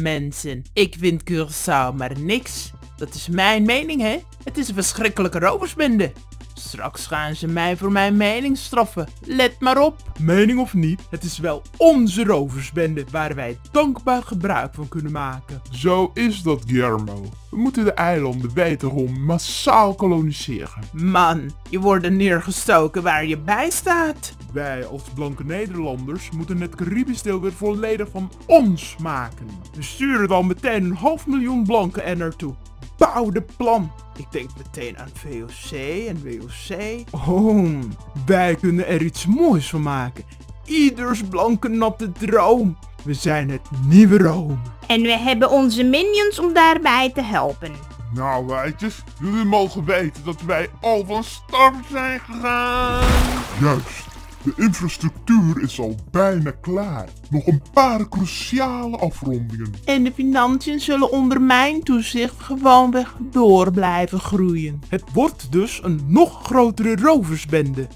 Mensen, ik vind Curaçao maar niks. Dat is mijn mening, hè? Het is een verschrikkelijke roversbende. Straks gaan ze mij voor mijn mening straffen. Let maar op. Mening of niet, het is wel onze roversbende waar wij dankbaar gebruik van kunnen maken. Zo is dat, Guillermo. We moeten de eilanden wederom massaal koloniseren. Man, je wordt er neergestoken waar je bij staat. Wij als blanke Nederlanders moeten het Caribisch deel weer volledig van ons maken. We sturen dan meteen 500.000 blanken er naartoe. Bouw de plan. Ik denk meteen aan VOC en WOC. Oh, wij kunnen er iets moois van maken. Ieders blanke natte droom. We zijn het nieuwe Rome. En we hebben onze minions om daarbij te helpen. Nou wijtjes, jullie mogen weten dat wij al van start zijn gegaan. Juist, de infrastructuur is al bijna klaar. Nog een paar cruciale afrondingen. En de financiën zullen onder mijn toezicht gewoonweg door blijven groeien. Het wordt dus een nog grotere roversbende.